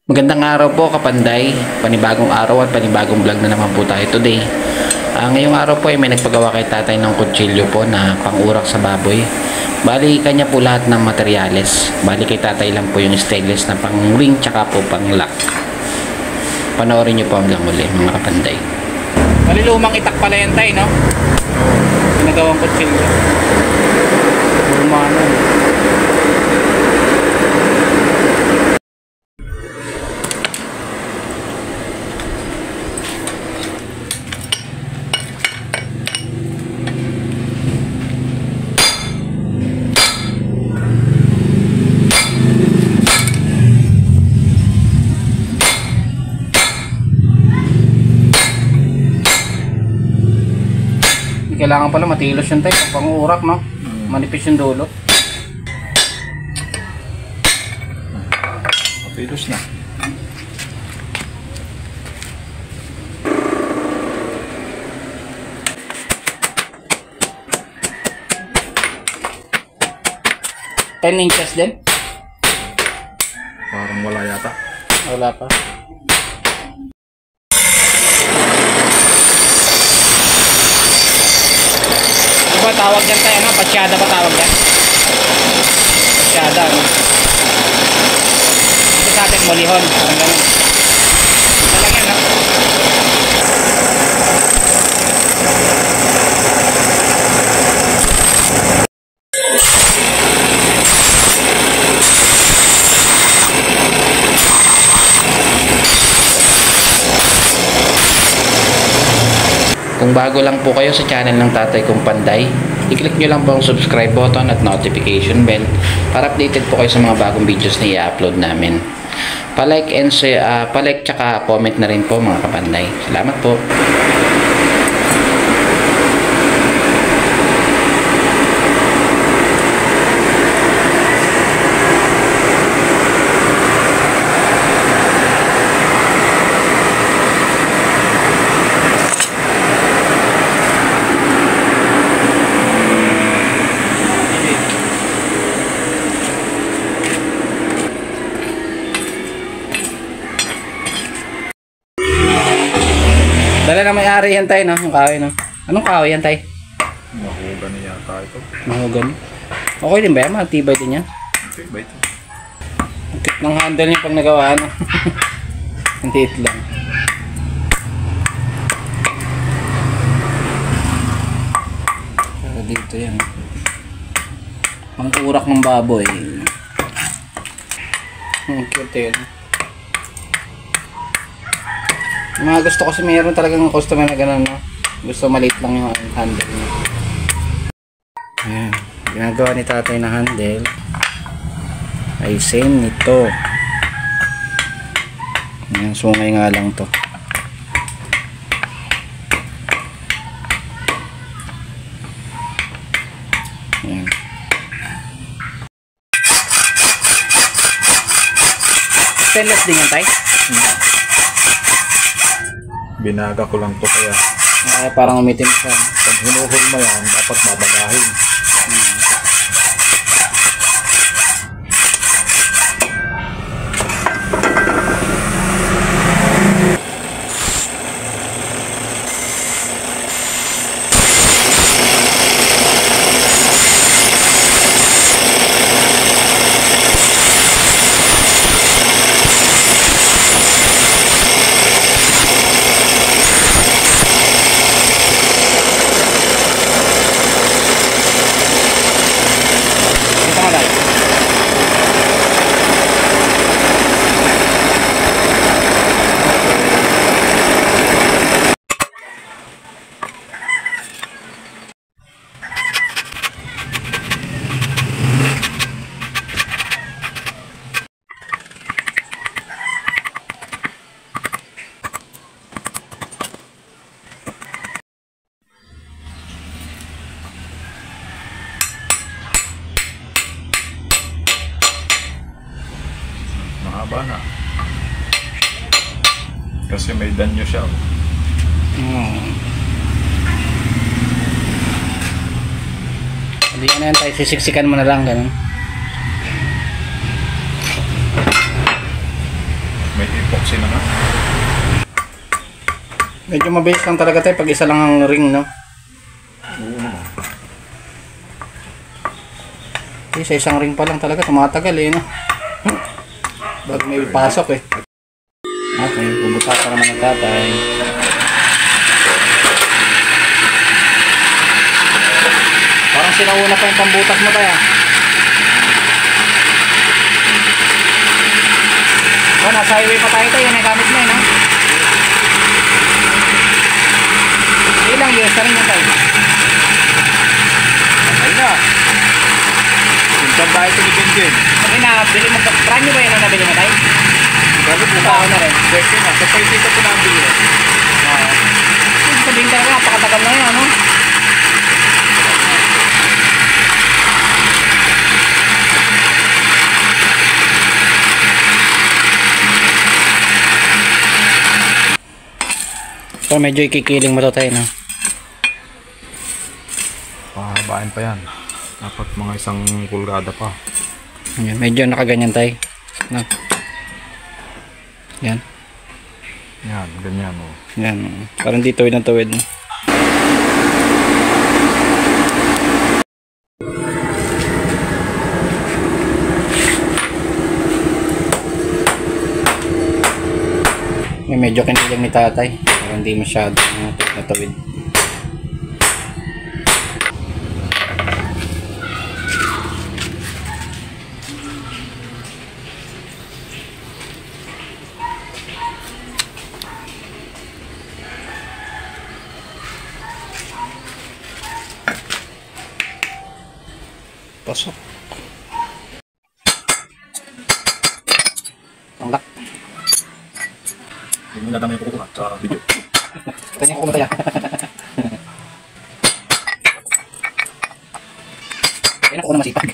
Magandang araw po kapanday, panibagong araw at panibagong vlog na naman po tayo today. Ngayong araw po ay may nagpagawa kay tatay ng kutsilyo po na pangurak sa baboy. Bali kanya po lahat ng materyales. Bali kay tatay lang po yung stainless na pang ring tsaka po pang lock. Panoorin nyo po hanggang uli mga kapanday. Bali lumang itak pala yan tay, no? Pinagawang kutsilyo. Lumang ano. Kailangan pala matilos yun tayo pang urak, no? Manipis yung dulo. Matilos na. $10 inches din? Parang wala yata. Wala pa. Ano ba tawag dyan tayo? Ano? Patsyada ba tawag dyan? Patsyada, ano? Ito sa atin, molihon. Parang ganun. Ito lang yan, no? Kung bago lang po kayo sa channel ng Tatay Kong Panday, i-click nyo lang po ang subscribe button at notification bell para updated po kayo sa mga bagong videos na i-upload namin. Pa-like and pa-like tsaka comment na rin po mga kapanday. Salamat po. Dala na may-ari yan tayo, no? Yung kahoy, no? Anong kahoy yan tayo? Mahugan niya yata ito. Mahugan. Okay din ba yan? Matibay din yan? Matibay ito. Ang cute ng handle niya pag nagawa, no? Ang tiit lang. Pero dito yan. Ang urak ng baboy. Ang cute yun. Yung mga gusto kasi mayroon talagang customer na gano'n, no? Gusto maliit lang yung handle niya. Ayan. Ginagawa ni tatay na handle ay same nito. Ayan, sungay nga lang to. Ayan. Stainless din yan, tay? Binaga ko lang to kaya Parang umitim siya. pag hinuhol mo yan, dapat babagahin. Mahaba na. Kasi may danyo siya. Hindi na yan tayo, sisiksikan mo na lang, ganun. May may epoxy na nga. Medyo mabilis lang talaga tayo pag isa lang ang ring, no? Oo naman. Sa isang ring pa lang talaga tumatagal eh, no? Bago may pasok eh. Okay, bubutas pa naman ng tatay. Parang sinauna pa yung pambutas mo tayo. Oh, nasa highway pa tayo tayo, may gamit mo eh, no? Ilang years na rin yung tayo? Ay na. Sintan tayo sa Benjen. Sabi na, bili mo, brand new ba yun ang nabili mo tayo? Bakit mo Tao na rin. Pwede na. Sa pwede ka pinabili. Oo. Sabihin talaga, napakatagal na yun, ano? So, medyo ikikiling mo to tayo, no? Pahabain pa yan. Dapat mga isang pulgada pa. Ayan, medyo nakaganyan tayo. No? Yan. Yan, ganyan o. Yan. Parang di tuwid ng tuwid. No? Medyo kinilang ni tatay. Parang hindi masyado natuwid. Pasok. Ang lock. Hindi na dami ko sa video. Ito niya kumataya. Kaya na ko na masipag.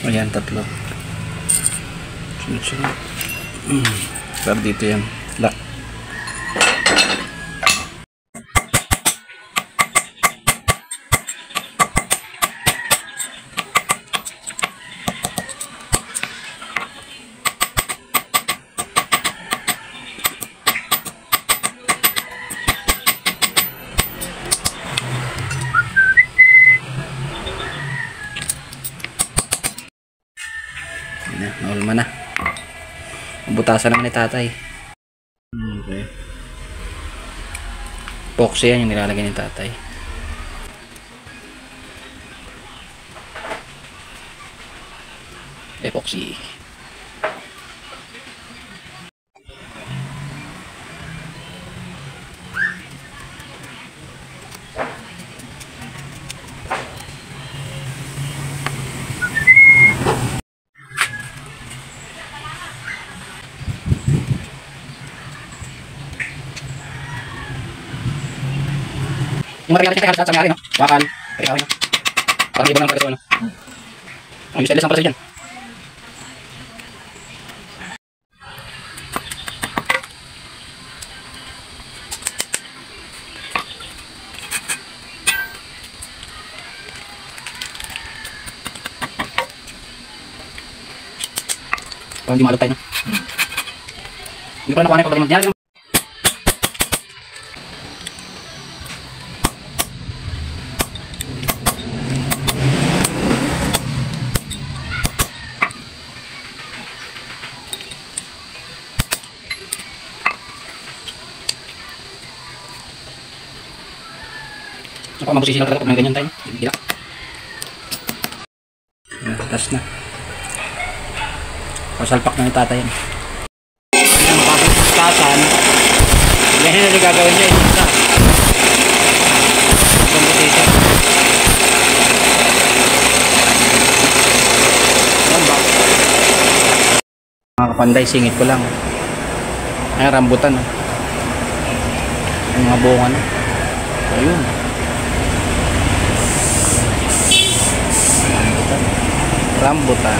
Ayan, tatlo. Sunod-sunod. Pero dito yan. Lock. Naulma na. Butasan naman ni tatay. Okay. Epoxy yan yung nilalagay ni tatay. Epoxy. Yung marami natin sa may-ari, no? Wakal. Kaya no? Parang ibang lang pala ito, no? Ang useless lang pala siya dyan. Parang di malog tayo, no? Hindi ko na nakuha na yung pagdating mag-diyan. Saka mabusisi lang talaga pag may ganyan tayo. Hindi lang. Yan, taas na. Pasalpak na yung tatay yan. Ayan, makapasasan. Ganyan na gagawin niya. Isa. Pambusisi. Yan ba? Mga kapanday, singit ko lang. Ayan, rambutan. Yung mga bunga na. Ayun. Rambutan.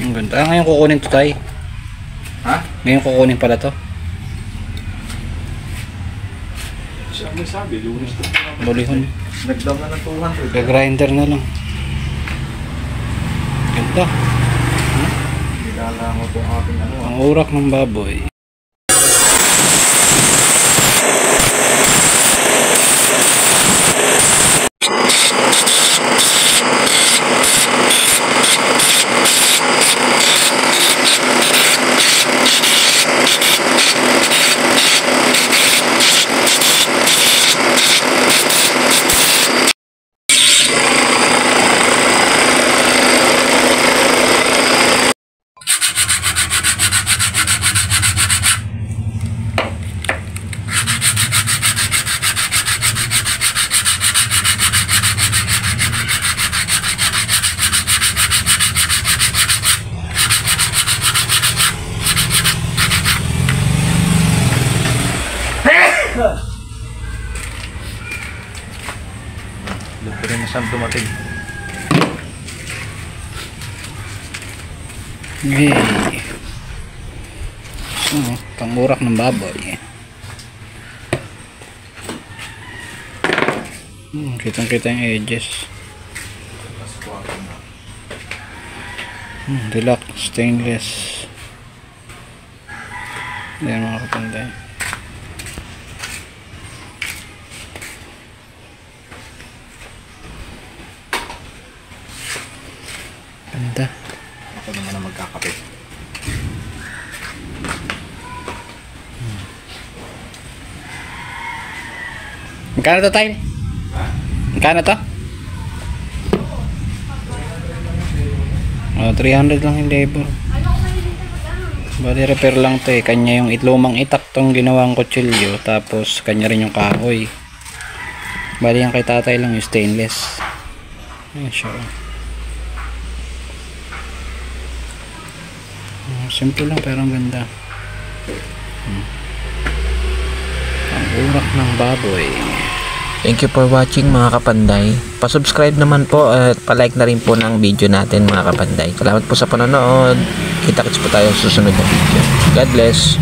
Ang ganda. Ngayon kukunin to, tay. Ha? Ngayon kukunin pala to. Siya ang sabi, lunes to. Bulihon. Nagdam na ng 200. Gagrinder na lang. Ganda. Nilala mo itong ating ano. Ang urak ng baboy. Libre na siyang dumating. Yay. Pangurak ng baboy. Kitang-kita yung edges. Relax, stainless. Ayan mga kapanday. Ganda. Ako naman na magkakape. Magkano to, Tay? Magkano to? 300 lang yung labor. Bali repair lang to eh. Kanya yung lumang itak tong ginawang kutsilyo. Tapos kanya rin yung kahoy. Bali yung kay tatay lang yung stainless. Ayan siya. Simple lang pero ang ganda. Ang urak ng baboy. Thank you for watching mga kapanday. Pa-subscribe naman po at pa-like na rin po ng video natin mga kapanday. Salamat po sa panonood. Kita-kits po tayo sa susunod na video. God bless.